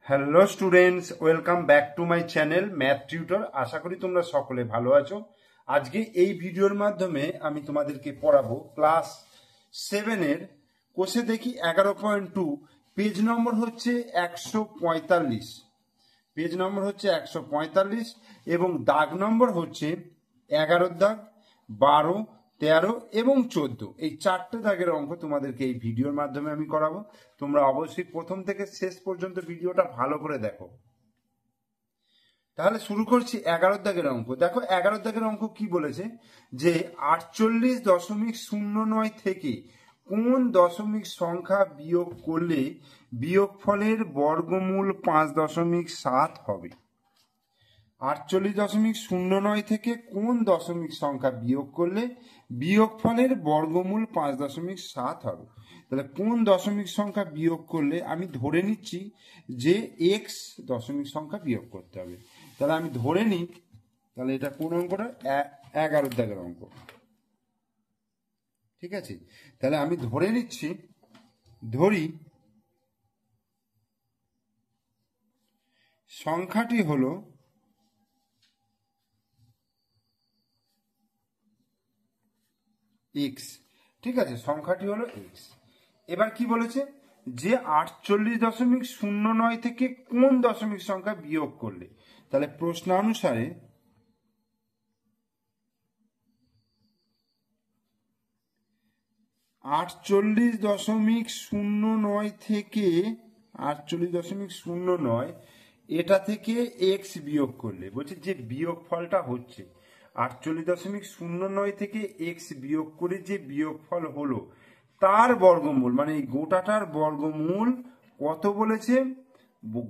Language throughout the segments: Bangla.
Hello students, welcome back to my channel math tutor. আশা করি তোমরা সকলে ভালো আছো। আজকে এই ভিডিওর মাধ্যমে আমি তোমাদেরকে পড়াবো ক্লাস 7-এর কোষে দেখি 11.2, পেজ নম্বর হচ্ছে 145, পেজ নম্বর হচ্ছে 145 এবং দাগ নম্বর হচ্ছে 11 দাগ, 12, 13 এবং 14। এই 4টে দাগের অঙ্ক তোমাদেরকে এই ভিডিওর মাধ্যমে আমি করাবো। তোমরা অবশ্যই প্রথম থেকে শেষ পর্যন্ত ভিডিওটা ভালো করে দেখো। তাহলে শুরু করছি 11 দাগের অঙ্ক। দেখো 11 দাগের অঙ্ক কি বলেছে, যে 48.09 থেকে কোন দশমিক সংখ্যা বিয়োগ করলে বিয়োগফলের বর্গমূল 5.7 হবে। 48.09 থেকে কোন দশমিক সংখ্যা বিয়োগ করলে বিয়োগফলের বর্গমূল 5.7 হবে। তাহলে কোন দশমিক সংখ্যা বিয়োগ করলে আমি ধরে নিচ্ছি যে এক্স দশমিক সংখ্যা বিয়োগ করতে হবে। তাহলে আমি ধরে নিই, তাহলে এটা কোন অঙ্কটা? 11 দাগের অঙ্ক, ঠিক আছে। তাহলে আমি ধরে নিচ্ছি, ধরি সংখ্যাটি হলো এক্স, ঠিক আছে, সংখ্যাটি হলো এক্স। এবার কি বলেছে, যে 48.09 থেকে কোন দশমিক সংখ্যা বিয়োগ করলে, তাহলে প্রশ্নানুসারে 48.09 থেকে 48.09 এটা থেকে এক্স বিয়োগ করলে, বলছে যে বিয়োগ ফলটা হচ্ছে 48.09 থেকে এক্স বিয়োগ করে যে বিয়োগ ফল হলো তার বর্গমূল, মানে এই গোটাটার বর্গমূল কত বলেছে?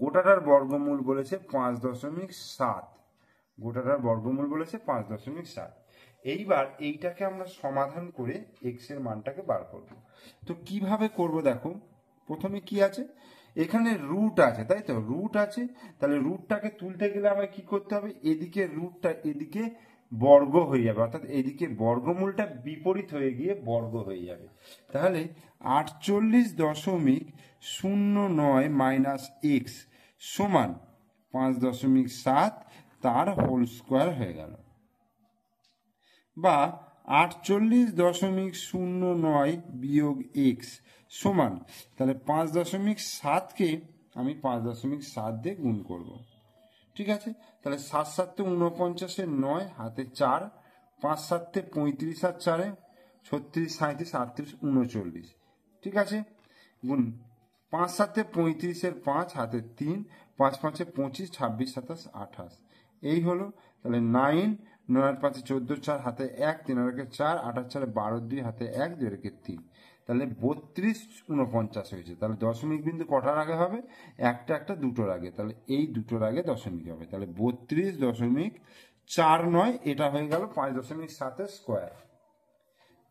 গোটাটার বর্গমূল বলেছে 5.7, গোটাটার বর্গমূল বলেছে 5.7। এইবার এইটাকে আমরা সমাধান করে এক্স এর মানটাকে বার করব। তো কিভাবে করব দেখো, প্রথমে কি আছে, এখানে রুট আছে, তাই তো, রুট আছে। তাহলে রুটটাকে তুলতে গেলে আমায় কি করতে হবে, এদিকে রুটটা এদিকে বর্গ হয়ে যাবে, অর্থাৎ এদিকে বর্গমূলটা বিপরীত হয়ে গিয়ে বর্গ হয়ে যাবে। তাহলে 48.09 মাইনাস এক্স সমান 5.7, তার হোল স্কোয়ার হয়ে গেল, বা 48.09 বিয়োগ এক্স সমান, তাহলে 5.7কে আমি 5.7 দিয়ে গুণ করব, ঠিক আছে। তাহলে 7 7 49, 9 হাতে 4, 5 7 35 আর 4 36, 37, 38, 39, ঠিক আছে, গুণ 5 7 35 5 হাতে 3, 5 5 25, 26 27 28, এই হলো। তাহলে 9, 9 5 14, 4 হাতে 1, 3 আর 4, 8 4 12, 2 হাতে 1, 2 রেখে 3, তাহলে 32.49 হয়েছে। তাহলে দশমিক বিন্দু কটার আগে হবে? একটা দুটোর আগে, তাহলে এই দুটোর আগে দশমিক হবে। তাহলে 32.49 এটা হয়ে গেল 5.7 স্কোয়ার।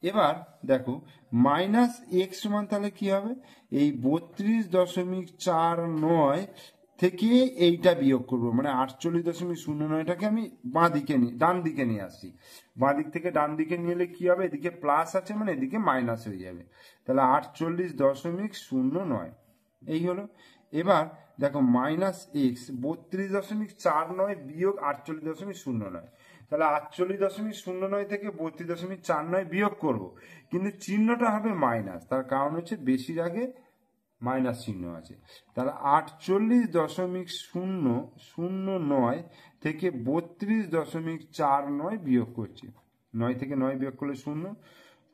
এবার দেখো মাইনাস এক্স সমান তাহলে কি হবে, এই 32.49 থেকে এইটা বিয়োগ করবো, মানে 48.09টাকে আমি বাঁ দিকে ডান দিকে নিয়ে আসছি। বাঁ দিক থেকে ডান দিকে নিয়ে এলে কি হবে, এদিকে প্লাস আছে মানে এদিকে মাইনাস হয়ে যাবে। তাহলে 48.09 এই হলো। এবার দেখো মাইনাস এক্স 32.49 বিয়োগ 48.09, তাহলে 48.09 থেকে 32.49 বিয়োগ করব, কিন্তু চিহ্নটা হবে মাইনাস, তার কারণ হচ্ছে বেশির আগে মাইনাস চিহ্ন আছে। তাহলে 48.009 থেকে 32.49 বিয়োগ করছি, 9 থেকে 9 বিয়োগ করলে 0,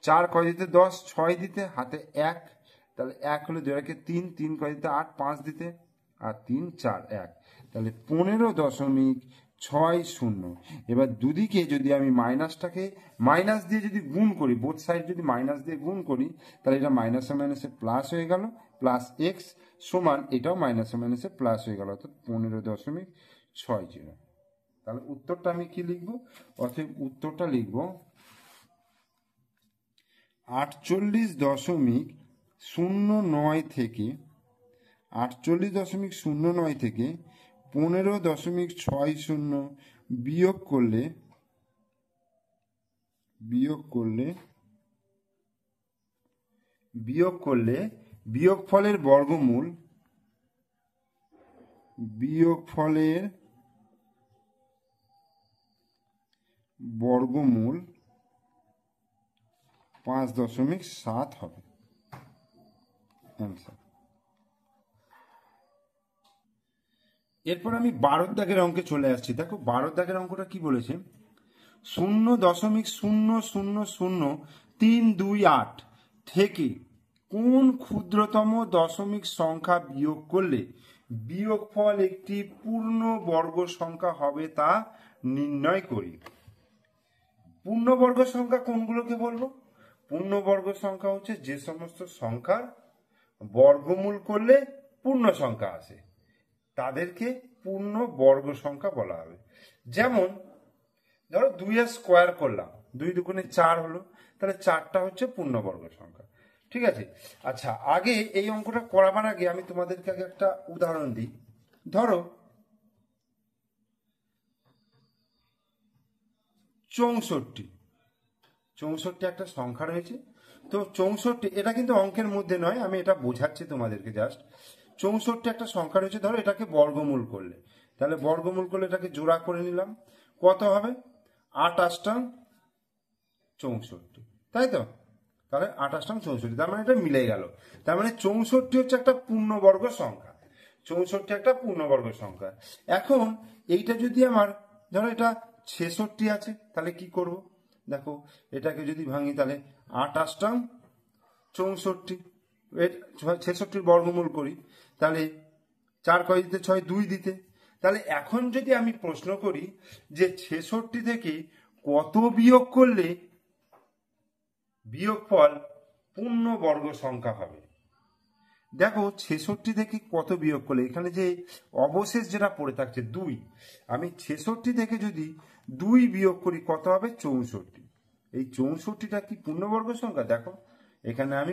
4 কয় দিতে 10, 6 দিতে হাতে 1, তাহলে 1 হলে 2 রেখে 3, 3 কয় দিতে 8, 5 দিতে আর 3 4 1, তাহলে 15.60। এবার দুদিকে যদি আমি মাইনাসটাকে মাইনাস দিয়ে যদি গুণ করি, বোথ সাইড যদি মাইনাস দিয়ে গুণ করি, তাহলে এটা মাইনাসে মাইনাসে প্লাস হয়ে গেল, প্লাস এক্স সমান এটাও মাইনাসে মাইনাসে প্লাস হয়ে গেল, অর্থাৎ 15.60। তাহলে উত্তরটা আমি কি লিখবো, অর্থাৎ উত্তরটা লিখবো 48.09 থেকে 48.09 থেকে 15.60 বিয়োগ করলে বিয়োগফলের বর্গমূল বিয়োগফলের বর্গমূল 5.7 হবে অ্যান্সার। এরপর আমি 12 দাগের অঙ্কে চলে আসছি। দেখো 12 দাগের অঙ্কটা কি বলেছে, 0.000328 থেকে কোন ক্ষুদ্রতম দশমিক সংখ্যা বিয়োগ করলে বিয়োগফল একটি পূর্ণ বর্গ সংখ্যা হবে তা নির্ণয় করি। পূর্ণবর্গ সংখ্যা কোনগুলোকে বলবো? পূর্ণবর্গ সংখ্যা হচ্ছে যে সমস্ত সংখ্যার বর্গমূল করলে পূর্ণ সংখ্যা আসে, তাদেরকে পূর্ণ বর্গ সংখ্যা বলা হবে। যেমন ধরো 2 স্কোয়ার করলাম, 2 দুগুণে 4 হলো, তাহলে 4টা হচ্ছে পূর্ণবর্গ সংখ্যা। ঠিক আছে, আচ্ছা আগে এই অঙ্কটা করাবার আগে আমি তোমাদেরকে আগে একটা উদাহরণ দিই। ধরো 64 একটা সংখ্যা রয়েছে। তো 64, এটা কিন্তু অঙ্কের মধ্যে নয়, আমি এটা বোঝাচ্ছি তোমাদেরকে জাস্ট। 64 একটা সংখ্যা রয়েছে, ধরো এটাকে বর্গমূল করলে, তাহলে বর্গমূল করলে এটাকে জোড়া করে নিলাম, কত হবে? 8 8 64, তাই তো? তাহলে 8 8 64, তার মানে এটা মিলে গেল। তার মানে 64 হচ্ছে একটা পূর্ণবর্গ সংখ্যা। 64 একটা পূর্ণবর্গ সংখ্যা। এখন এইটা যদি আমার, ধরো এটা 66 আছে, তাহলে কি করব? দেখো এটাকে যদি ভাঙি, তাহলে 8 8 64, 66 বর্গমূল করি, তাহলে 4 কয় দিতে 6, 2 দিতে। তাহলে এখন যদি আমি প্রশ্ন করি যে 66 থেকে কত বিয়োগ করলে বিয়োগফল পূর্ণবর্গ সংখ্যা হবে। দেখো 66 থেকে কত বিয়োগ করলে, এখানে যে অবশেষ যেটা পড়ে থাকছে 2, আমি 66 থেকে যদি 2 বিয়োগ করি কত হবে? 64। এই 64টা কি পূর্ণবর্গ সংখ্যা? দেখো এখানে আমি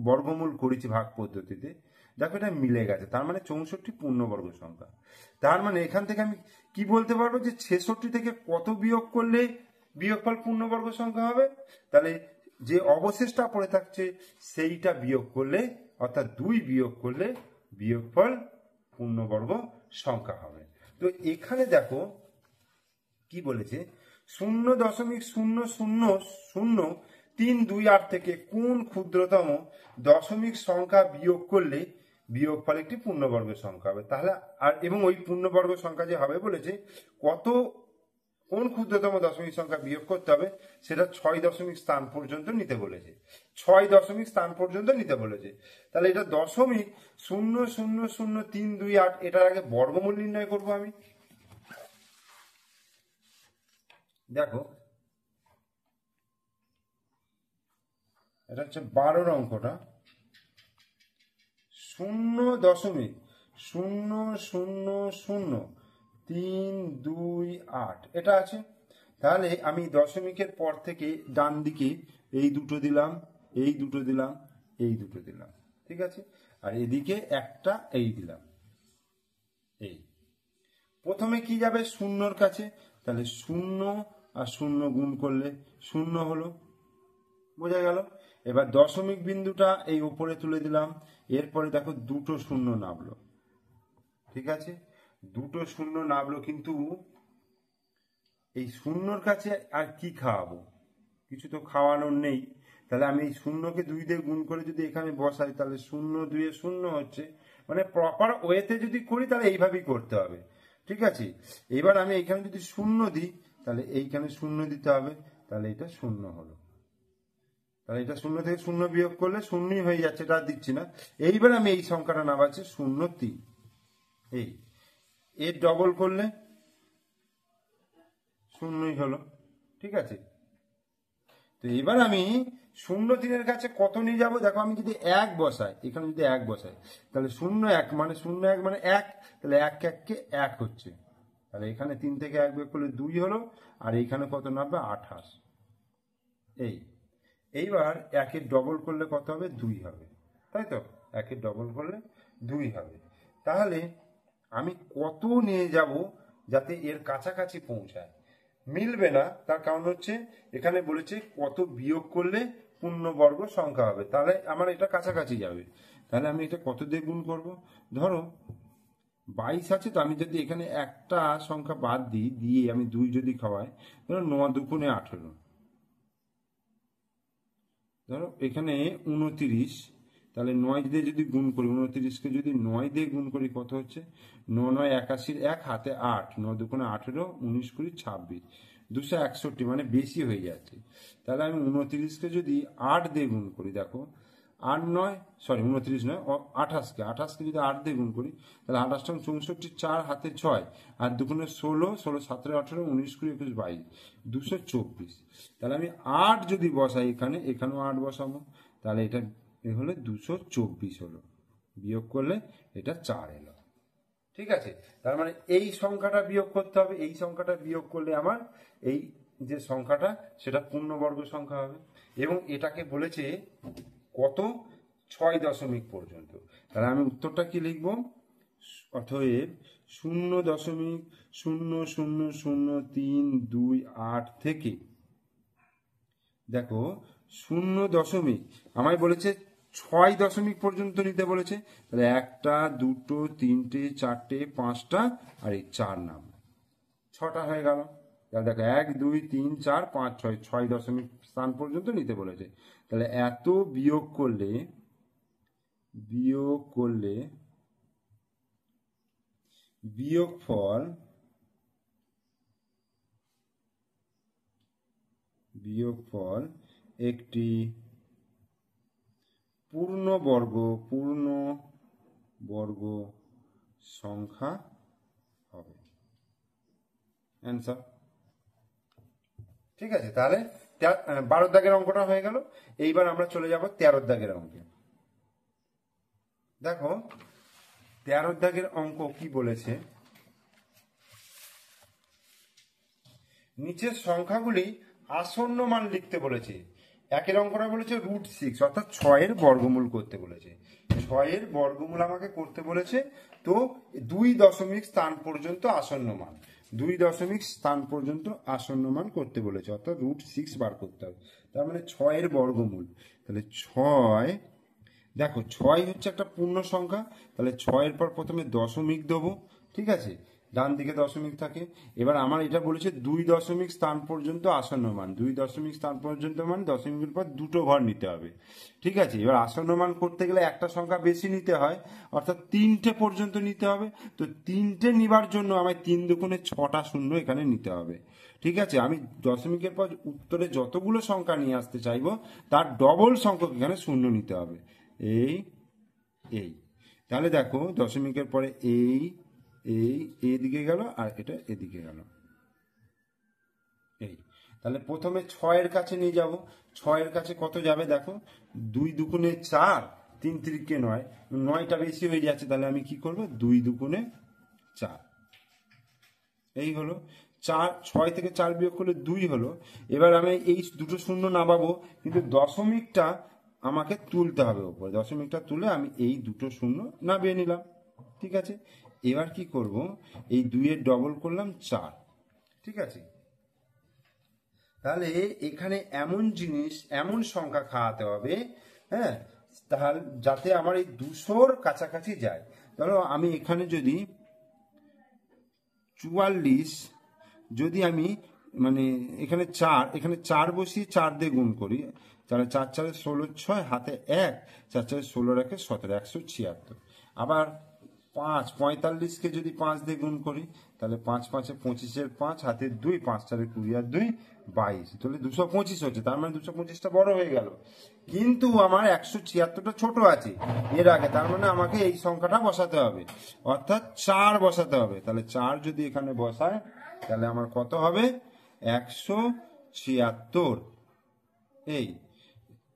বর্গমূল করেছি ভাগ পদ্ধতিতে, দেখো এটা মিলে গেছে, তার মানে 64 পূর্ণবর্গ সংখ্যা। তার মানে এখান থেকে আমি কি বলতে পারবো যে 66 থেকে কত বিয়োগ করলে বিয়োগফল পূর্ণবর্গ সংখ্যা হবে? তাহলে যে অবশেষটা পড়ে থাকছে সেইটা বিয়োগ করলে, অর্থাৎ 2 বিয়োগ করলে বিয়োগফল পূর্ণবর্গ সংখ্যা হবে। তো এখানে দেখো কি বলেছে, 0.0000328 থেকে কোন ক্ষুদ্রতম দশমিক সংখ্যা বিয়োগ করলে বিয়োগফল একটি পূর্ণবর্গ সংখ্যা হবে। তাহলে আর এবং ওই পূর্ণবর্গ সংখ্যা যে হবে বলেছে, কোন ক্ষুদ্রতম দশমিক সংখ্যা বিয়োগ করতে হবে, সেটা 6 দশমিক স্থান পর্যন্ত নিতে বলেছে। 6 দশমিক স্থান পর্যন্ত নিতে বলেছে। তাহলে এটা 0.0000328, এটার আগে বর্গমূল নির্ণয় করব আমি। দেখো এটা হচ্ছে 12 অঙ্কটা, 0.0000328 এটা আছে। তাহলে আমি দশমিকের পর থেকে ডান দিকে এই দুটো দিলাম, এই দুটো দিলাম, এই দুটো দিলাম, ঠিক আছে, আর এদিকে একটা এই দিলাম। এই প্রথমে কি যাবে? শূন্যর কাছে, তাহলে 0 আর 0 গুণ করলে 0 হলো, বোঝা গেল। এবার দশমিক বিন্দুটা এই উপরে তুলে দিলাম, এরপরে দেখো দুটো শূন্য নামলো, ঠিক আছে, দুটো শূন্য নামলো, কিন্তু এই শূন্যর কাছে আর কি খাওয়াবো? কিছু তো খাওয়ানোর নেই। তাহলে আমি এই শূন্যকে 2 দিয়ে গুণ করে যদি এখানে বসাই, তাহলে 0 2 0 হচ্ছে, মানে প্রপার ওয়েতে যদি করি তাহলে এইভাবেই করতে হবে, ঠিক আছে। এবার আমি এখানে যদি 0 দিই, তাহলে এইখানে 0 দিতে হবে, তাহলে এটা 0 হলো। তাহলে এটা 0 থেকে 0 বিয়োগ করলে 0ই হয়ে যাচ্ছে, এটা দিচ্ছি না। এইবার আমি এই সংখ্যাটা নামাচ্ছি 0 3, এই এর ডবল করলে 0ই হলো, ঠিক আছে। তো এবার আমি 0 3 কাছে কত নিয়ে যাব? দেখো আমি যদি 1 বসাই, এখানে যদি 1 বসাই, তাহলে 0 1 মানে 0 1 মানে 1, তাহলে 1 1 কে 1 হচ্ছে, তাহলে এখানে 3 থেকে 1 বিয়োগ করলে 2 হলো, আর এইখানে কত নামবে? 28। এইবার 1 এর ডবল করলে কত হবে? 2 হবে, তাই তো? 1 এর ডবল করলে 2 হবে। তাহলে আমি কত নিয়ে যাব যাতে এর কাছাকাছি পৌঁছায়? মিলবে না, তার কারণ হচ্ছে এখানে বলেছে কত বিয়োগ করলে পূর্ণবর্গ সংখ্যা হবে, তাহলে আমার এটা কাছাকাছি যাবে। তাহলে আমি এটা কত দিয়ে গুণ করব? ধরো 22 আছে, তো আমি যদি এখানে একটা সংখ্যা বাদ দিই, দিয়ে আমি 2 যদি খাওয়াই, ধরো 9 দুগুণে 18, ধরো এখানে 29, তাহলে 9 দিয়ে যদি গুণ করি, 29কে যদি 9 দিয়ে গুণ করি কত হচ্ছে, 9 9 81, 1 হাতে 8, 9 দুগুণে 18, 19 কুড়ি 26, 261, মানে বেশি হয়ে যাচ্ছে। তাহলে আমি 29কে যদি 8 দিয়ে গুণ করি, দেখো 8 9, সরি 29 নয়, 28কে যদি 8 দিয়ে গুণ করি, তাহলে 28 64, 4 হাতে 6, আর দুগুণে 16, 16 17 18, 19 কুড়ি 21 22, 224। তাহলে আমি 8 যদি বসাই এখানে, এখানেও 8 বসাবো, তাহলে এটা হলো 224 হলো, বিয়োগ করলে এটা 4 এলো। ঠিক আছে, তার মানে এই সংখ্যাটা বিয়োগ করতে হবে, এই সংখ্যাটা বিয়োগ করলে আমার এই যে সংখ্যাটা সেটা পূর্ণবর্গ সংখ্যা হবে, এবং এটাকে বলেছে কত, 6 দশমিক পর্যন্ত। তাহলে আমি উত্তরটা কি লিখব, অতএব 0.0000328 থেকে, দেখো 0 আমায় বলেছে 6 দশমিক পর্যন্ত নিতে বলেছে, তাহলে 1টা 2টো 3টে 4টে 5টা আর এই 4 নাম, 6টা হয়ে গেল। তাহলে দেখো 1 2 3 4 5 6, 6 দশমিক স্থান পর্যন্ত নিতে বলেছে। তাহলে এত বিয়োগ করলে বিয়োগফল একটি পূর্ণবর্গ সংখ্যা হবে, অ্যান্সার। ঠিক আছে, তাহলে 12 দাগের অঙ্কটা হয়ে গেল। এইবার আমরা চলে যাব 13 দাগের অঙ্কে। দেখো 13 দাগের অঙ্ক কি বলেছে, নিচের সংখ্যাগুলি আসন্ন মান লিখতে বলেছে। একের অঙ্কটা বলেছে √6, অর্থাৎ 6 বর্গমূল করতে বলেছে। 6 বর্গমূল আমাকে করতে বলেছে, তো 2 দশমিক স্থান পর্যন্ত আসন্ন মান, 2 দশমিক স্থান পর্যন্ত আসন্ন মান করতে বলেছে, অর্থাৎ √6 বার করতে হবে। তার মানে 6 বর্গমূল, তাহলে 6, দেখো 6 হচ্ছে একটা পূর্ণ সংখ্যা, তাহলে 6 পর প্রথমে দশমিক দেবো। ঠিক আছে, ডান দিকে দশমিক থাকে। এবার আমার এটা বলেছে 2 দশমিক স্থান পর্যন্ত আসন্ন মান, 2 দশমিক স্থান পর্যন্ত মানে দশমিকের পর দুটো ঘর নিতে হবে। ঠিক আছে, এবার আসন্ন মান করতে গেলে একটা সংখ্যা বেশি নিতে হয়, অর্থাৎ 3টে পর্যন্ত নিতে হবে। তো 3টে নিবার জন্য আমায় 3 দুগুণে 6টা শূন্য এখানে নিতে হবে। ঠিক আছে, আমি দশমিকের পর উত্তরে যতগুলো সংখ্যা নিয়ে আসতে চাইবো তার ডবল সংখ্যক এখানে শূন্য নিতে হবে। এই তাহলে দেখো দশমিকের পরে এদিকে গেল আর এটা এদিকে গেল, তাহলে প্রথমে 6 কাছে নিয়ে যাব। 6 কাছে কত যাবে, দেখো 2 দুগুণে 4, 3 3কে 9, 9টা বেশি হয়ে যাচ্ছে, তাহলে আমি কি করব, 2 দুগুণে 4, এই হলো 4। 6 থেকে 4 বিয়োগ করলে 2 হলো। এবার আমি এই দুটো শূন্য নামাবো, কিন্তু দশমিকটা আমাকে তুলতে হবে উপরে, দশমিকটা তুলে আমি এই দুটো শূন্য নামিয়ে নিলাম। ঠিক আছে, এবার কি করব, এই 2 ডবল করলাম 4। ঠিক আছে, তাহলে এখানে এমন জিনিস, এমন সংখ্যা খাওয়াতে হবে, হ্যাঁ, তাহলে যাতে আমার এই 200-র কাছাকাছি যায়। ধরো আমি এখানে যদি 44, যদি আমি মানে এখানে 4 বসিয়ে 4 দিয়ে গুণ করি, তাহলে 4 4 16 6 হাতে 1, 4 4 16 1 17, 176। আবার 5 45কে যদি 5 দিয়ে গুণ করি, তাহলে 5 5 25, 5 হাতে 2, 5 4 20 আর 2 22, তাহলে 225 হচ্ছে। তার মানে 225টা বড় হয়ে গেল, কিন্তু আমার 176টা ছোট আছে এর আগে, তার মানে আমাকে এই সংখ্যাটা বসাতে হবে, অর্থাৎ 4 বসাতে হবে। তাহলে 4 যদি এখানে বসায়, তাহলে আমার কত হবে, 176। এই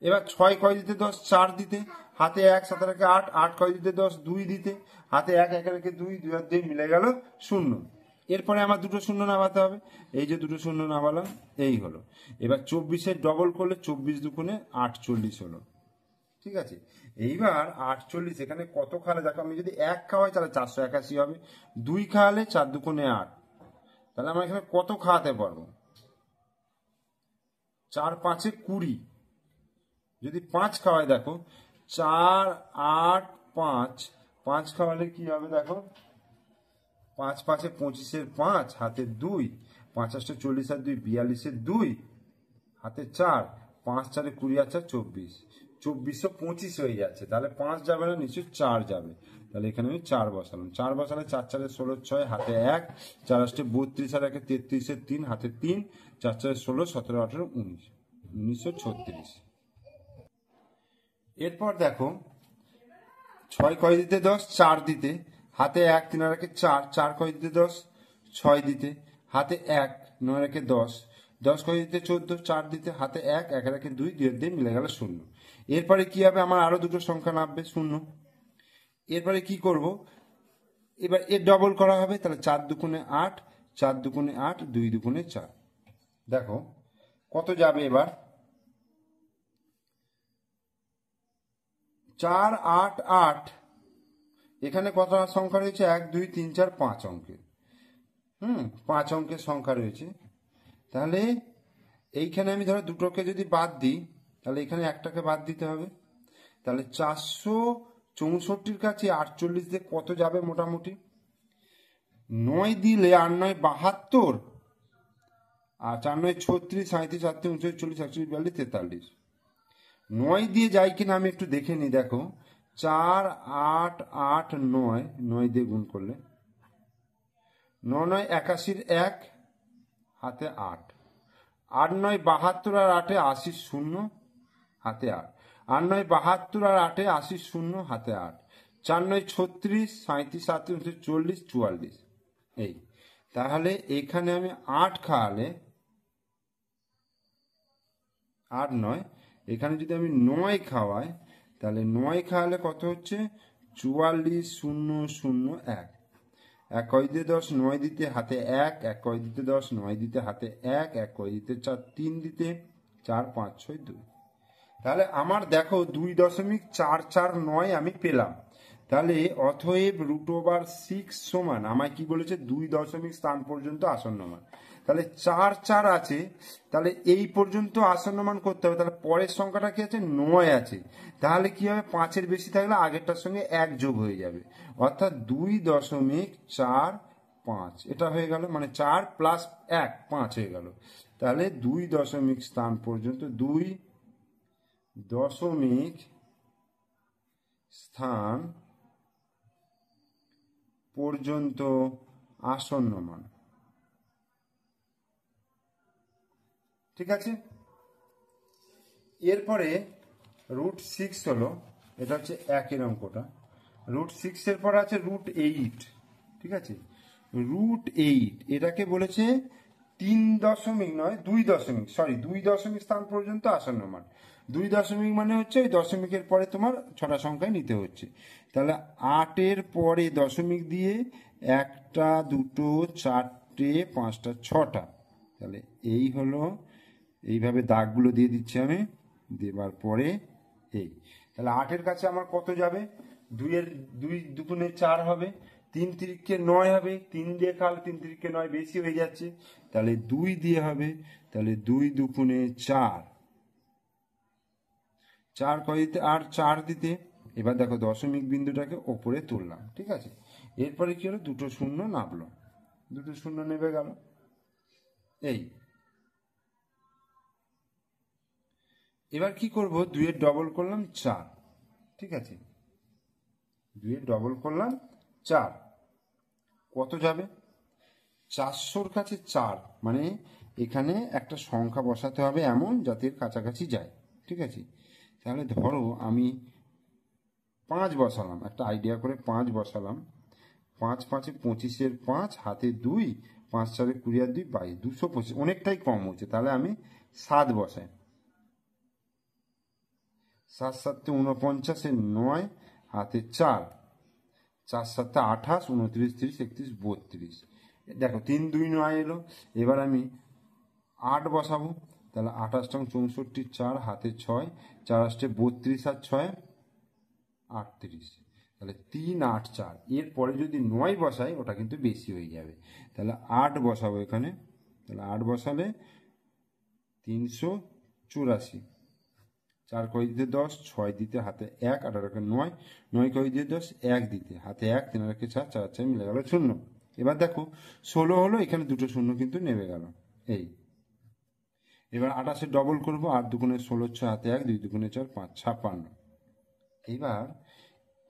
এবার 6 কয় দিতে 10, 4 দিতে, হাতে 1 7 রেখে 8, 8 কয় দিতে 10, 2 দিতে, হাতে 1 1 রেখে 2, 2 আর 2 মিলে গেল 0। এরপরে আমার দুটো শূন্য নামাতে হবে, এই যে দুটো শূন্য নামালাম, এই হলো। এবার 24-এর ডবল করলে 24 দুগুণে 48 হলো। ঠিক আছে, এইবার 48 এখানে কত খাওয়ালে, দেখো আমি যদি 1 খাওয়াই তাহলে 481 হবে, 2 খাওয়ালে 4 দুগুণে 8, তাহলে আমরা এখানে কত খাওয়াতে পারবো, 4 5 20। যদি 5 খাওয়াই, দেখো 4 8 5, 5 খাওয়ালে কি হবে, দেখো 5 5 25 5 হাতে 2, 5 8 40 আর 2 42 2 হাতে 4, 5 4 20 আর 4 24, 2425 হয়ে যাচ্ছে। তাহলে 5 যাবে না, নিচে 4 যাবে। তাহলে এখানে আমি 4 বসালাম। 4 বসালে 4 4 16 6 হাতে 1, 4 8 32 আর 1 33 3 হাতে 3, 4 4 16 17 18 19, 1936। এরপর দেখো 6 কয় দিতে 10, 4 দিতে, হাতে 1 3 আর 1 4, 4 কয় দিতে 10, 6 দিতে, হাতে 1 9 আর 1 10, 10 কয় দিতে 14, 4 দিতে, হাতে 1 1 আর 1 2, 2 দিয়ে মিলে গেল 0। এরপরে কি হবে, আমার আরো দুটো সংখ্যা নামবে 0। এরপরে কি করব, এবার এর ডবল করা হবে। তাহলে 4 দুগুণে 8, 4 দুগুণে 8, 2 দুগুণে 4। দেখো কত যাবে এবার, 4 8 8, এখানে কত সংখ্যা রয়েছে, 1 2 3 4 5 অঙ্কের। 5 অঙ্কের সংখ্যা রয়েছে। তাহলে এইখানে আমি ধরো দুটোকে যদি বাদ দিই, তাহলে এখানে একটাকে বাদ দিতে হবে। তাহলে 464-র কাছে 48 দিয়ে কত যাবে মোটামুটি, 9 দিলে 8 9 72, আর 4 9 36, 37 38 39 40 41 42 43। 9 দিয়ে যাই কিনা আমি একটু দেখে নিই। দেখো 4 8 8 9, 9 দিয়ে গুণ করলে 9 9 81 1 হাতে 8, 8 9 72 আর 8 80 0 হাতে 8, 8 9 72 আর 8 80 0 হাতে 8, 4 9 36 37 38 40 44। এই তাহলে এখানে আমি 8 খাওয়ালে 8 9, এখানে যদি আমি 9 খাওয়াই, তাহলে 9 খাওয়ালে কত হচ্ছে, 44 0 0 1। 1 কয় দিতে 10, 9 দিতে, হাতে 1, 1 কয় দিতে 10, 9 দিতে, হাতে 1, 1 কয় দিতে 4, 3 দিতে, 4 5 6 2। তাহলে আমার দেখো 2.449 আমি পেলাম। তাহলে অতএব √6 সমান, আমায় কি বলেছে, 2 দশমিক স্থান পর্যন্ত আসন্ন মান। তাহলে 4 4 আছে, তাহলে এই পর্যন্ত আসন্ন মান করতে হবে। তাহলে পরের সংখ্যাটা কি আছে, 9 আছে। তাহলে কি হবে, 5-এর বেশি থাকলে আগেরটার সঙ্গে 1 যোগ হয়ে যাবে, অর্থাৎ 2.45। এটা হয়ে গেল, মানে 4 + 1 5 হয়ে গেল। তাহলে 2 দশমিক স্থান পর্যন্ত, 2 দশমিক স্থান পর্যন্ত আসন্ন মান। ঠিক আছে। এরপরে √6 হলো, এটা হচ্ছে 1-এর অঙ্কটা। √6 এর পর আছে √8। ঠিক আছে, √8 এটাকে বলেছে 3 দশমিক নয় 2 দশমিক, 2 দশমিক স্থান পর্যন্ত আসন্ন মান। 2 দশমিক মানে হচ্ছে ওই দশমিকের পরে তোমার 6টা সংখ্যায় নিতে হচ্ছে। তাহলে 8-এর পরে দশমিক দিয়ে 1টা 2টো 4টে 5টা 6টা। তাহলে এই হলো, এইভাবে দাগগুলো দিয়ে দিচ্ছি আমি, দেবার পরে এই। তাহলে 8-এর কাছে আমার কত যাবে, 2 দুগুণে 4 হবে, 3 তিরিকে 9 হবে, 3 দিয়ে খাল 3 তিরিকে 9 বেশি হয়ে যাচ্ছে, তাহলে 2 দিয়ে হবে। তাহলে 2 দুগুণে 4, 4 কয় দিতে, আর 4 দিতে। এবার দেখো দশমিক বিন্দুটাকে ওপরে তুললাম। ঠিক আছে, এরপরে কি হলো, 2টো শূন্য নামলো, 2টো শূন্য নেমে গেল। এই এবার কি করব, 2-এর ডবল করলাম 4। ঠিক আছে, 2-এর ডবল করলাম 4, কত যাবে, 400-র কাছে 4, মানে এখানে একটা সংখ্যা বসাতে হবে এমন যাতে কাছাকাছি যায়। ঠিক আছে, তাহলে ধরো আমি 5 বসালাম, একটা আইডিয়া করে 5 বসালাম। 5 5 25-এর 5 হাতে 2, 5 4 20 আর 2 22, 225, অনেকটাই কম হচ্ছে। তাহলে আমি 7 বসাই, 7 7 49-এর 9 হাতে 4, 4 7 28, 29 30 31 32। দেখো 3 2 9 এলো। এবার আমি 8 বসাবো। তাহলে 28 64, 4 হাতে 6, 4 8 32 আর 6 38। তাহলে 3 8 4। এরপরে যদি 9 বসাই, ওটা কিন্তু বেশি হয়ে যাবে। তাহলে 8 বসাবো এখানে। তাহলে 8 বসালে 384। 4 কয় দিতে 10, 6 দিতে, হাতে 1, 8 9, 9 কয় দিতে 10, 1 দিতে, হাতে 1, 3 4, 4 4 মিলে গেল 0। এবার দেখো 16 হলো, এখানে দুটো শূন্য কিন্তু নেমে গেল। এই এবার 28 ডবল করবো, 8 দুগুণে 16, 6 হাতে 1, 2 দুগুণে 4, 5, 56। এইবার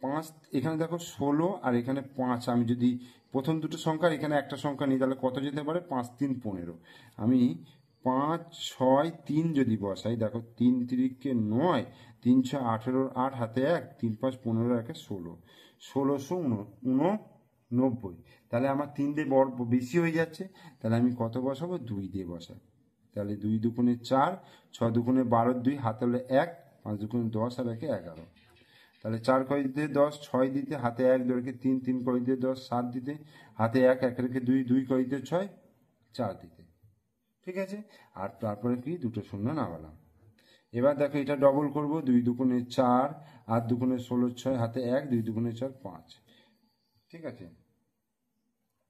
5, এখানে দেখো 16 আর এখানে 5, আমি যদি প্রথম দুটো সংখ্যার এখানে একটা সংখ্যা নিই তাহলে কত যেতে পারে? 5 3 15। আমি 5 6 3 যদি বসাই, দেখো 3 তিরিকে 9, 3 6 18, 8 হাতে 1, 3 5 15, 1 16, 1689। তাহলে আমার 3 দিয়ে বড় বেশি হয়ে যাচ্ছে, তাহলে আমি কত বসাবো? 2 দিয়ে বসাই। তাহলে 2 দুগুণে 4, 6 দুগুণে 12, 2 হাতে হলে 1, 5 দুগুণে 10 আর 1 11। তাহলে 4 কয় দিতে 10, 6 দিতে হাতে 1, 2 রেখে 3, 3 কয় দিতে 10, 7 দিতে হাতে 1, 1 রেখে 2, 2 কয় দিতে 6, 4 দিতে। ঠিক আছে, আর তারপরে কি দুটো শূন্য নামালাম। এবার দেখো এটা ডবল করব, 2 দুগুণে 4, 8 দুগুণে 16, 6 হাতে 1, 2 দুগুণে 4, 5। ঠিক আছে,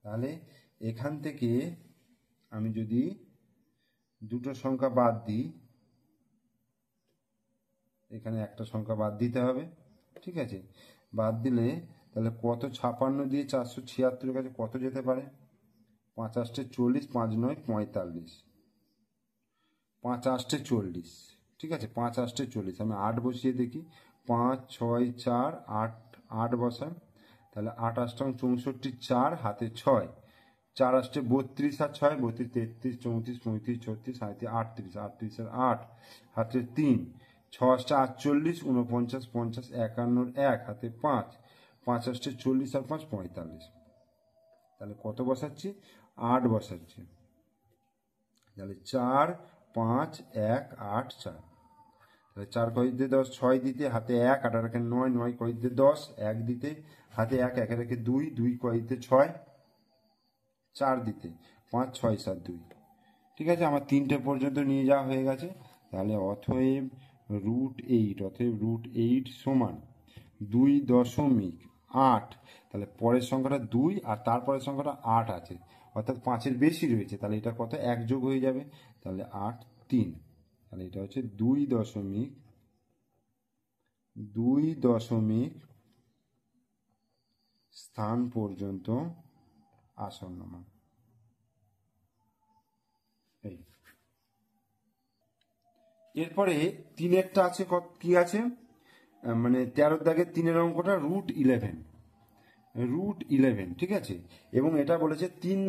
তাহলে এখান থেকে আমি যদি দুটো সংখ্যা বাদ দিই, এখানে একটা সংখ্যা বাদ দিতে হবে। ঠিক আছে, বাদ দিলে তাহলে কত? 56 দিয়ে 476 কাছে কত যেতে পারে? 5 8 40, 5 9 45, 5 8 40। ঠিক আছে, 5 8 40, আমি 8 বসিয়ে দেখি। 5 6 4 8, 8 বসাই, তাহলে 8 8 64, 4 হাতে 6, 4 8 32 আর 6 32, 33 34 35 36 37 38, 38 আর 8 হাতে 3, 6 8 48 49 50 51, 1 হাতে 5, 5 8 40 আর 5 45। তাহলে কত বসাচ্ছি? 8 বসাচ্ছি। তাহলে 4 5 1 8 4। তাহলে 4 কয় দিতে 10, 6 দিতে হাতে 1, 8 রেখে 9, 9 কয় দিতে 10, 1 দিতে হাতে 1, 1 রেখে 2, 2 কয় দিতে 6, 4 দিতে 5 6 7 2। ঠিক আছে, আমার 3টে পর্যন্ত নিয়ে যাওয়া হয়ে গেছে। তাহলে অতএব √8 সমান 2.8। তাহলে পরের সংখ্যাটা 2 আর তারপরের সংখ্যাটা 8 আছে, অর্থাৎ 5-এর বেশি রয়েছে। তাহলে এটা কত? 1 যোগ হয়ে যাবে, তাহলে 8 3। তাহলে এটা হচ্ছে 2.2 স্থান পর্যন্ত আসন্ন মান। এই এরপরে 3-এরটা আছে, কি আছে? মানে 13 দাগের 3-এর অঙ্কটা √11। ঠিক আছে, এবং এটা বলেছে 3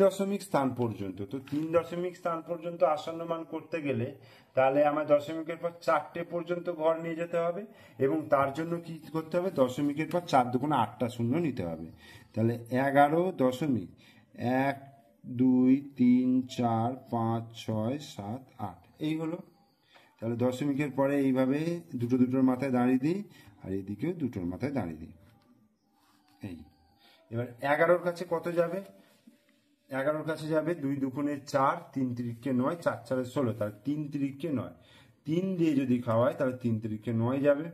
স্থান পর্যন্ত। তো 3 স্থান পর্যন্ত আসন্ন মান করতে গেলে তাহলে আমার দশমিকের পর 4টে পর্যন্ত ঘর নিয়ে যেতে হবে, এবং তার জন্য কি করতে হবে? দশমিকের পর 4 দুগুণে 8টা শূন্য নিতে হবে। তাহলে 11.1 2 3 4 5 6 7 8 এই হলো। তাহলে দশমিকের পরে এইভাবে দুটোর মাথায় দাঁড়িয়ে দিই, আর এইদিকেও দুটোর মাথায় দাঁড়িয়ে দিই। এই এবার 11-র কাছে কত যাবে? 11-র কাছে যাবে 2 দুগুণে 4, 3 তিরিকে 9, 4 4 16। তাহলে 3 তিরিকে 9, 3 দিয়ে যদি খাওয়ায় তাহলে 3 তিরিকে 9 যাবে।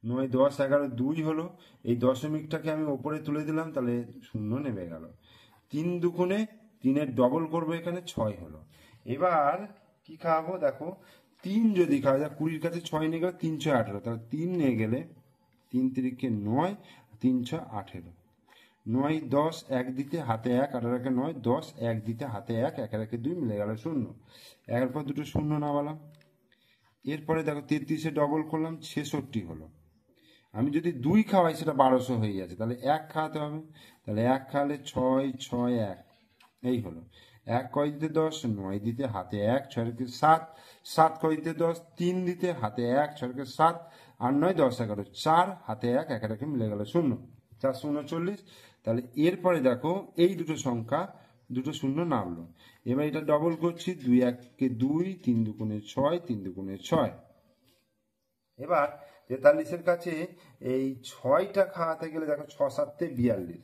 9 10 11 2 হলো। এই দশমিকটাকে আমি ওপরে তুলে দিলাম, তাহলে শূন্য নেমে গেল। 3 দুগুণে 3-এর ডবল করবো, এখানে 6 হলো। এবার কি খাওয়াবো? দেখো 3 যদি খাওয়া যায়, 20-র কাছে 6 নিয়ে গেলে 3 6 18, তাহলে 3 নিয়ে গেলে 3 তিরিকে 9, 3 6 18, 9 10 1 দিতে হাতে 1, 18 রেখে 9, 10 1 দিতে হাতে 1, 1 রেখে 2 মিলে গেল 0। 1-এর পর দুটো শূন্য নামালাম। এরপরে দেখো 33-এ ডবল করলাম, 66 হলো। আমি যদি 2 খাওয়াই সেটা 1200 হয়ে যাচ্ছে, তাহলে 1 খাওয়াতে হবে। তাহলে 1 খাওয়ালে 6 6 1 এই হলো। 1 কয় দিতে 10, 9 দিতে হাতে 1, 6 রেখে 7, 7 কয় দিতে 10, 3 দিতে হাতে 1, 6 রেখে 7, 8 9 10 11, 4 হাতে 1, 1 রেখে মিলে গেল 0, 4 0 40। তাহলে এরপরে দেখো এই দুটো সংখ্যা দুটো শূন্য নামলো। এবার এটা ডবল করছি, 2 1 কে 2, 3 দুগুণে 6, 3 দুগুণে 6। এবার 43-এর কাছে এই 6টা খাওয়াতে গেলে দেখো 6 7 42,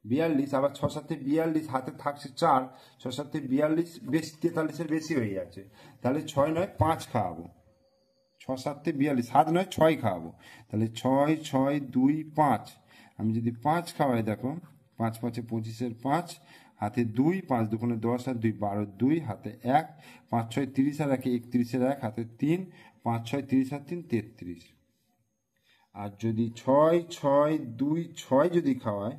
42 আবার 6 7 42, হাতে থাকছে 4, 6 7 42 বেশি, 43-এর বেশি হয়ে যাচ্ছে। তাহলে 6 9 5 খাওয়াবো, 6 7 42, 7 9 6 খাওয়াবো। তাহলে 6 6 2 5, আমি যদি 5 খাওয়াই, দেখো 5 5 25-এর 5, হাতে 2, 5 দুগুণে 10 আর 2 12, 2 হাতে 1, 5 6 30 আর 1 31-এর 1, হাতে 3, 5 6 30 আর 3 33। আর যদি 6 6 2 6 যদি খাওয়ায়,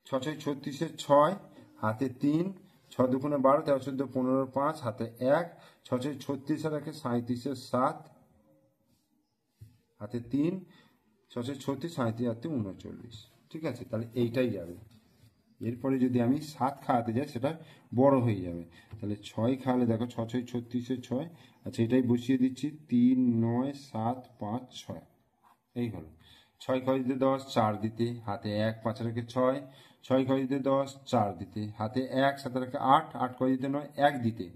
ছয় ছত্রিশে ছয়, হাতে 3, 6 দুগুণে 12, 13 14 15 5, হাতে 1, 6 36 আর 1 37 7, হাতে 3, 6 36 37 হাতে 39। ঠিক আছে, তাহলে এইটাই যাবে। এরপরে যদি আমি 7 খাওয়াতে যাই সেটা বড় হয়ে যাবে, তাহলে 6 খাওয়ালে দেখো 6 6 36 6, আচ্ছা এটাই বসিয়ে দিচ্ছি 3 9 7 5 6, এই হলো। 6 × 10 4 দিতে, হাতে 1, 5 রেখে 6, 6 × 10 4 দিতে, হাতে 1, 7 রেখে 8, 8 × 9 1 দিতে,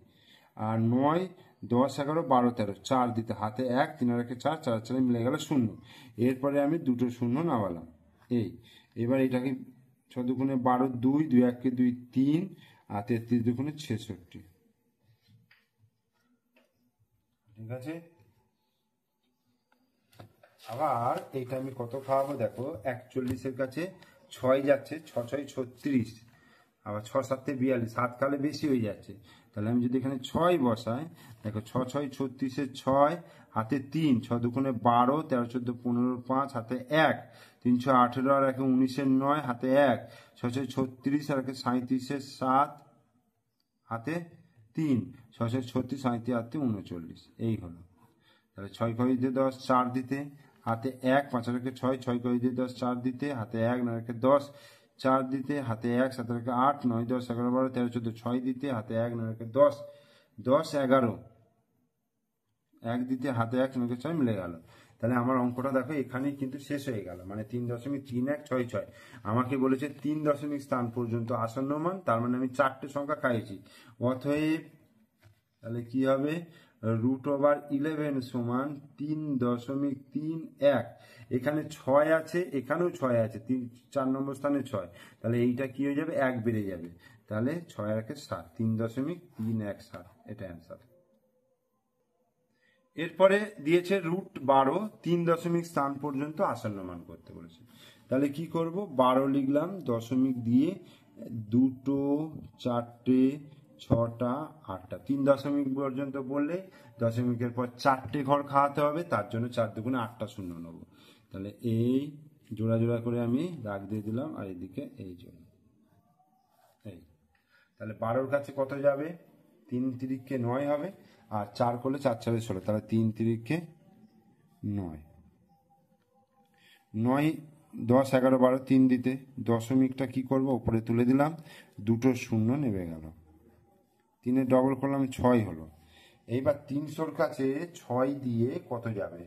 আর 9 10 11 12 13 4 দিতে, হাতে 1, 3 রেখে 4, 4 4 মিলে গেল 0। এরপরে আমি দুটো শূন্য নামালাম। এবার এটাকে 6 দুগুণে 12 2, 2 1 2 3, আর 33 দুগুণে 66। ঠিক আছে, আবার এইটা আমি কত খাওয়াবো দেখো, 41 কাছে 6 যাচ্ছে, 6 6 36, আবার 6 7 42, 7 কালে বেশি হয়ে যাচ্ছে, তাহলে আমি যদি এখানে 6 বসাই, দেখো 6 6 36 6, হাতে 3, 6 দুগুণে 12 13 14 15 5, হাতে 1, 3 6 18 আর 1 19 9, হাতে 1, 6 6 36 আর 1 37 7, হাতে 3, 6 6 36 37 হাতে 39, এই হলো। তাহলে 6 × 10 4 দিতে, হাতে 1, 5 রেখে 6, 6 × 10 4 দিতে, হাতে 1, 9 রেখে 10 4 দিতে, হাতে 1, 7 রেখে 8, 9 10 11 12 13 14 6 দিতে, হাতে 1, 9 রেখে 10 10 11 1 দিতে, হাতে 1, 9 রেখে 6 মিলে গেল। তাহলে আমার অঙ্কটা দেখো এখানেই কিন্তু শেষ হয়ে গেল, মানে 3.3166। আমাকে বলেছে 3 দশমিক স্থান পর্যন্ত আসন্ন মান, তার মানে আমি 4টে সংখ্যা খাইয়েছি। অতএব তাহলে কি হবে, √11 সমান 3.31। এখানে 6 আছে, এখানেও 6 আছে, 4 নম্বর স্থানে 6, তাহলে এইটা কি হয়ে যাবে, 1 বেড়ে যাবে, তাহলে 6 আর 1 7, 3.317, এটা অ্যান্সার। এরপরে দিয়েছে √12 3 দশমিক স্থান পর্যন্ত আসন্ন মান করতে বলেছে। তাহলে কি করব, 12 লিখলাম, দশমিক দিয়ে 2টো 4টে 6টা 8টা, 3 দশমিক পর্যন্ত বললে দশমিকের পর 4টে ঘর খাওয়াতে হবে, তার জন্য 4 দুগুণে 8টা শূন্য নেব। তাহলে এই জোড়া জোড়া করে আমি দাগ দিয়ে দিলাম, আর এদিকে এই জন্য এই। তাহলে 12-র কাছে কত যাবে, 3 তিরিখে 9 হবে, আর 4 করলে 4 4 16, তাহলে 3 তিরিখে 9, 9 10 11 12 3 দিতে, দশমিকটা কি করব, উপরে তুলে দিলাম, দুটো শূন্য নেমে গেল, 3-এর ডবল করলাম 6 হলো। এইবার 300-র কাছে 6 দিয়ে কত যাবে,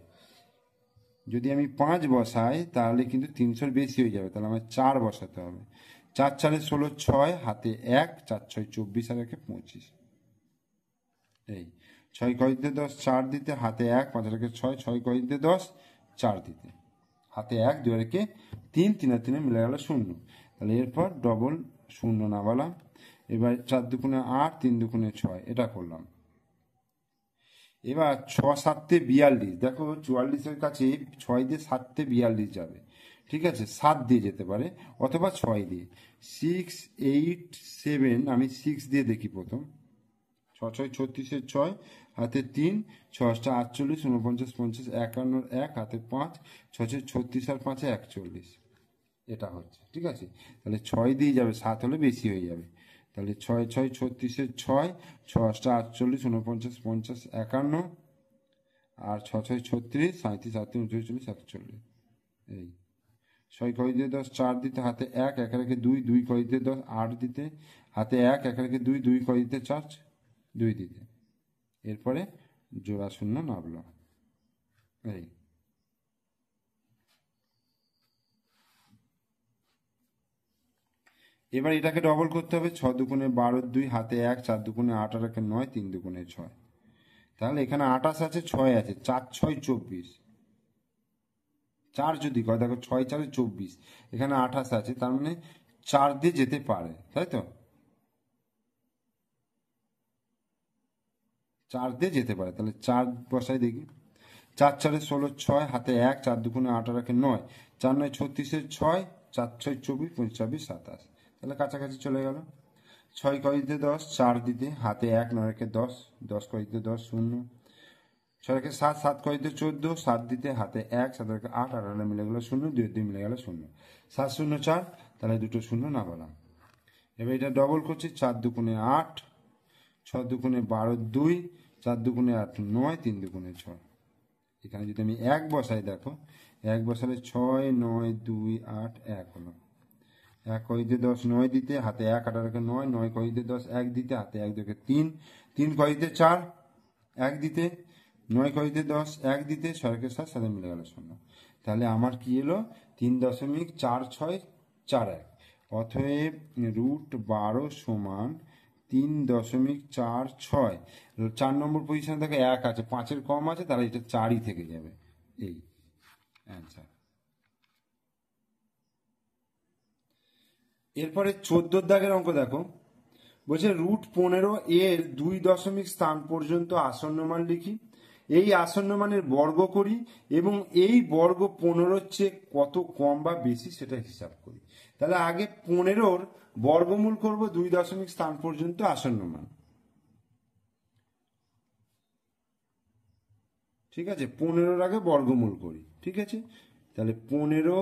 যদি আমি 5 বসাই তাহলে কিন্তু 300-র বেশি হয়ে যাবে, তাহলে আমার 4 বসাতে হবে। 4 4 16 6, হাতে 1, 4 6 24 আর 1 25, এই 6 × 10 4 দিতে, হাতে 1, 5 রেখে 6, 6 × 10 4 দিতে, হাতে 1, 2 রেখে 3, 3 আর 3 মিলে গেল 0। তাহলে এরপর ডবল শূন্য নামালাম। এবার 4 দুগুণে 8, 3 দুগুণে 6, এটা করলাম। এবার 6 7 42, দেখো 44-এর কাছে 6 দিয়ে 7 42 যাবে, ঠিক আছে, 7 দিয়ে যেতে পারে অথবা 6 দিয়ে। 6 8 7, আমি 6 দিয়ে দেখি প্রথম, 6 6 36 6, হাতে 3, 6 8 48 49 50 51 1, হাতে 5, 6 6 36 আর 5 41, এটা হচ্ছে। ঠিক আছে, তাহলে 6 দিয়ে যাবে, 7 হলে বেশি হয়ে যাবে, তাহলে 6 6 36 6, 6 8 48 49 50 51, আর 6 6 36 37 38 39 41, এই 6 × 10 4 দিতে, হাতে 1, 1 রেখে 2, 2 × 10 8 দিতে, হাতে 1, 1 রেখে 2, 2 × 4 2 দিতে, এরপরে জোড়া শূন্য নামলো, এই। এবার এটাকে ডবল করতে হবে, 6 দুগুণে 12 2, হাতে 1, 4 দুগুণে 8 আর 1 9, 3 দুগুণে 6, তাহলে এখানে 28 আছে, 6 আছে, 4 6 24, 4 যদি কয়, দেখো 6 4 24, এখানে 28 আছে, তার মানে 4 দিয়ে যেতে পারে, তাই তো, 4 দিয়ে যেতে পারে, তাহলে 4 বসাই দেখি। 4 4 16 6, হাতে 1, 4 দুগুণে 8 আর 1 9, 4 9 36 6, 4 6 24 25 26 27, তাহলে কাছাকাছি চলে গেল। 6 × 10 4 দিতে, হাতে 1, 9 রেখে 10, 10 × 10 0, ছয়কে সাত, সাত কয়তে 14, 7 দিতে হাতে 1, 7 8, 8 মিলে গেল 0, 2 2 মিলে গেল 0, 7 0 4, তাহলে দুটো শূন্য না বলা। এবার এটা ডবল করছি, 4 2 8, 6 2 12 2, 4 2 8 9, 3 2 6। এখানে যদি আমি 1 বসাই, দেখো 1 বসালে 6 9 2 8 1 হলো। 1 কয়তে 10, 9 দিতে হাতে 1, 8 9, 9 কয়তে 10, 1 দিতে হাতে 1 2 3, 3 কয়তে 4, 1 দিতে, 9 কয়তে 10, 1 দিতে, 6 কে 7, 7 মিলে গেল 0। তাহলে আমার কি এলো? 3.4641। অতএব √12 সমান 3.46। 4 নম্বর পজিশনে দেখো 1 আছে, 5-এর কম আছে, তাহলে এটা 4ই থেকে যাবে। এই অ্যান্সার। এরপরে 14 দাগের অঙ্ক দেখো, বলছে √15 এর 2 দশমিক স্থান পর্যন্ত আসন্ন মান লিখি, এই আসন্ন মানের বর্গ করি এবং এই বর্গ 15 চেয়ে কত কম বা বেশি সেটা হিসাব করি। তাহলে আগে 15-র বর্গমূল করব 2 দশমিক স্থান পর্যন্ত আসন্ন মান। ঠিক আছে, 15-র আগে বর্গমূল করি। ঠিক আছে, তাহলে 15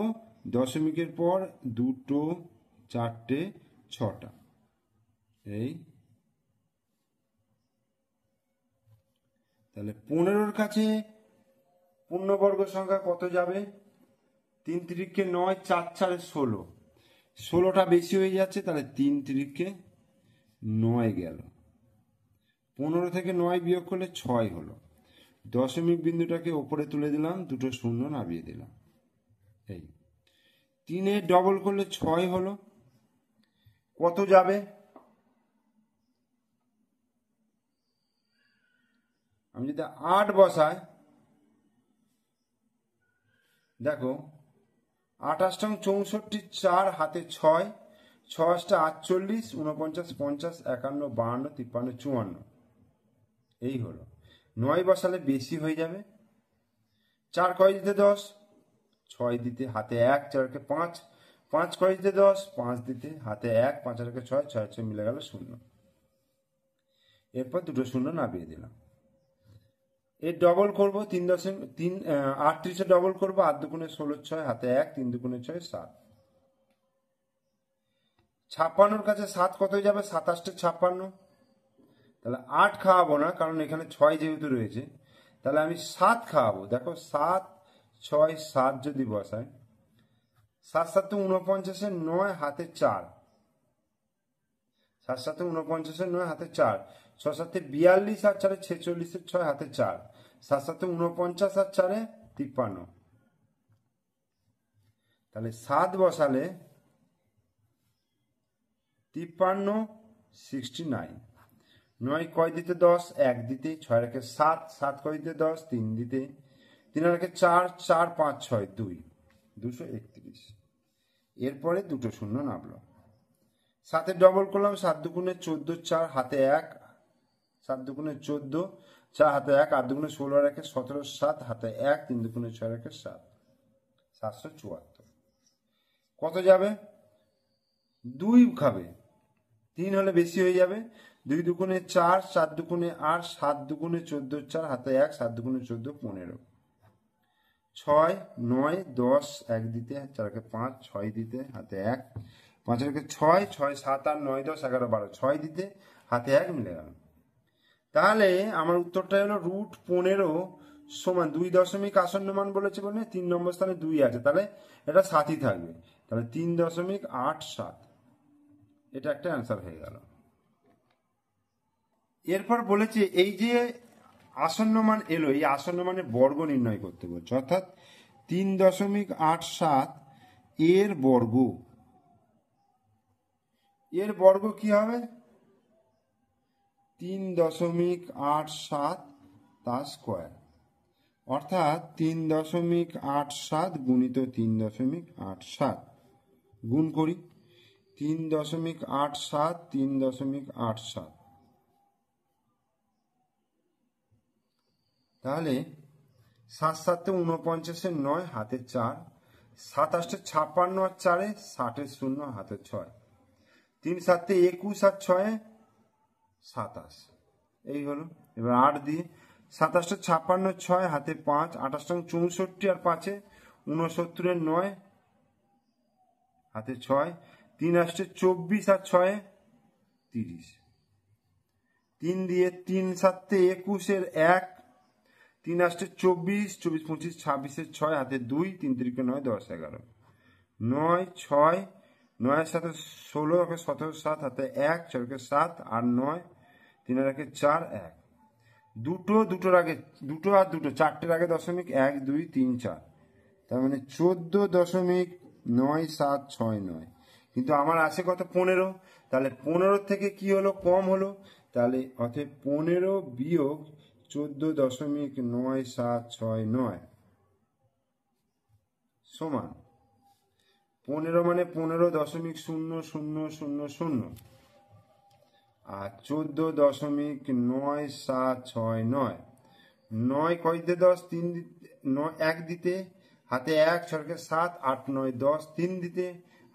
দশমিকের পর 2 4 6টা, এই তাহলে 15-র কাছে পূর্ণবর্গ সংখ্যা কত যাবে? 3 3 9, 4 4 16, 16টা বেশি হয়ে যাচ্ছে, তাহলে 3 3 9 গেল। 15 থেকে 9 বিয়োগ করলে 6 হলো। দশমিক বিন্দুটাকে ওপরে তুলে দিলাম, দুটো শূন্য নামিয়ে দিলাম। এই 3-এর ডবল করলে 6 হলো। কত যাবে? আমি যদি 8 বসাই, দেখো 8 8 64, 4 হাতে 6, 6 8 48, 49 50 51 52 53 54, এই হলো। 9 বসালে বেশি হয়ে যাবে। 4 কয় দিতে 10, 6 দিতে হাতে 1, 4 কে 5, 5 কয় দিতে 10, 5 দিতে হাতে 1, 5 আর 6, 6 6 মিলে গেল 0। এরপর দুটো শূন্য নামিয়ে দিলাম। এর ডবল করবো 3.38 ডবল করবো, 8 2 16 6 হাতে 1, 3 2 6 7। 56-র কাছে 7 কত যাবে? 7 8 56, তাহলে 8 খাওয়াবো না, কারণ এখানে 6 যেহেতু রয়েছে, তাহলে আমি 7 খাওয়াবো। দেখো 7 6 7 যদি বসাই, 7 7 49, 9 হাতে 4, 7 7 49, 9 হাতে 4, 6 7 42 আর 4 46, 6 হাতে 4, 7 7 49 আর 4 53। তাহলে 7 বসালে 53 69। 9 কয় দিতে 10, 1 দিতে, 6 রেখে 7, 7 কয় দিতে 10, 3 দিতে, 3 রেখে 4, 4 5 6 2, 231। এরপরে দুটো শূন্য নামলো। 7-এর ডবল করলাম, 7 2 14, 4 হাতে 1, 7 2 14, 4 হাতে 1, 8 2 16 রেখে 17 7 হাতে 1, 3 2 6 রেখে 7, 774। কত যাবে? 2 খাবে, 3 হলে বেশি হয়ে যাবে। 2 2 4, 4 2 8, 7 2 14, 4 হাতে 1, 7 2 14 15, 6 9 10, 1 দিতে 4 কে 5, 6 দিতে হাতে 1, 5 রেখে 6, 6 7 আর 9 10 11 12, 6 দিতে হাতে 1 মিলে গেল। তাহলে আমার উত্তরটা হলো √15 সমান 2 দশমিক আসন্ন মান বলেছে বলে 3 নম্বর স্থানে 2 আছে, তাহলে এটা 7ই থাকবে। তাহলে 3.87, এটা একটা অ্যান্সার হয়ে গেল। এরপর বলেছে এই যে আসন্ন মান এলো, এই আসন্ন মানের বর্গ নির্ণয় করতে বলছে, অর্থাৎ 3.87 এর বর্গ। এর বর্গ কি হবে? 3.87 তার স্কোয়ার, অর্থাৎ 3.87 গুণিত 3.87 গুণ করি, 3.87 3.87, তাহলে 7 7 49, 9 হাতে 4, 7 8 56 আর 4 60 0 হাতে 6, 3 7 21 আর 6 27, এই হলো। এবার 8 দিয়ে 27 56 6 হাতে 5, 28 64 আর 5 69 9 হাতে 6, 3 আসছে 24 আর 6 30, 3 দিয়ে 3 7 21 1, 3 আসছে 24 24 25 26 6 হাতে 2, 3 3 9 10 11, 9 6 9 7 16 17 7 হাতে 1 4 7 8 9 3 রাখে 4 1, দুটোর আগে দুটো আর দুটো চারটের আগে দশমিক 1 2 3 4, তার মানে 14.9769, কিন্তু আমার আছে কত 15, তাহলে 15 থেকে কি হলো কম হলো, তাহলে অতএব 15 বিয়োগ 14.9769 সমান 15 মানে 15.0000 আর 14.9769, 9 কয় দিতে 10, 3 1 দিতে হাতে 1 ছড়কে 7 8 9 10, 3 দিতে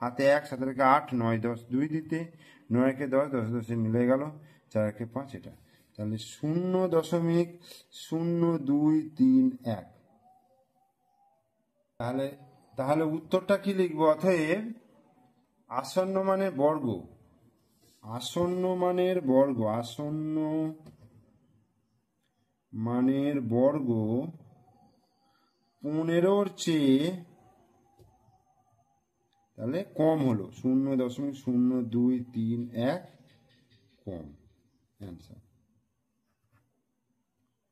হাতে 1 7 রেখে 8 9 10, 2 দিতে 9 কে 10 10 10 মিলে গেল 4 কে 5, এটা তাহলে 0.0231। তাহলে উত্তরটা কি লিখবো? অতএব আসন্ন মানের বর্গ, আসন্ন মানের বর্গ 15-র চেয়ে তাহলে কম হলো 0.0231 কম অ্যান্সার।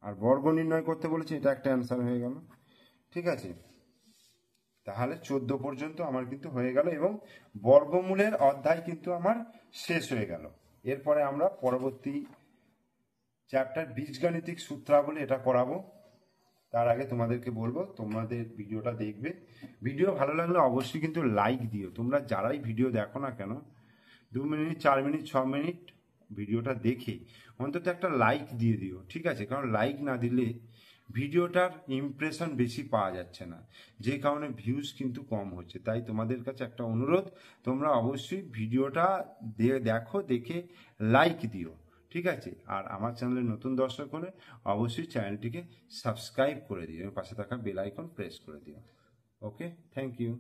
আর বর্গ নির্ণয় করতে বলেছে, এটা একটা অ্যান্সার হয়ে গেল। ঠিক আছে, তাহলে 14 পর্যন্ত আমার কিন্তু হয়ে গেল এবং বর্গমূলের অধ্যায় কিন্তু আমার শেষ হয়ে গেল। এরপরে আমরা পরবর্তী চ্যাপ্টার বীজগাণিতিক সূত্রাবলী এটা করাবো। তার আগে তোমাদেরকে বলবো তোমাদের ভিডিওটা দেখবে, ভিডিও ভালো লাগলে অবশ্যই কিন্তু লাইক দিও। তোমরা যারাই ভিডিও দেখো না কেন 2 মিনিট 4 মিনিট 6 মিনিট ভিডিওটা দেখে অন্তত একটা লাইক দিয়ে দিও, ঠিক আছে? কারণ লাইক না দিলে ভিডিওটার ইমপ্রেশন বেশি পাওয়া যাচ্ছে না, যে কারণে ভিউজ কিন্তু কম হচ্ছে। তাই তোমাদের কাছে একটা অনুরোধ, তোমরা অবশ্যই ভিডিওটা দেখো, দেখে লাইক দিও, ঠিক আছে? আর আমার চ্যানেলে নতুন দর্শক হলে অবশ্যই চ্যানেলটিকে সাবস্ক্রাইব করে দিও এবং পাশে থাকা বেল আইকন প্রেস করে দিও। ওকে, থ্যাংক ইউ।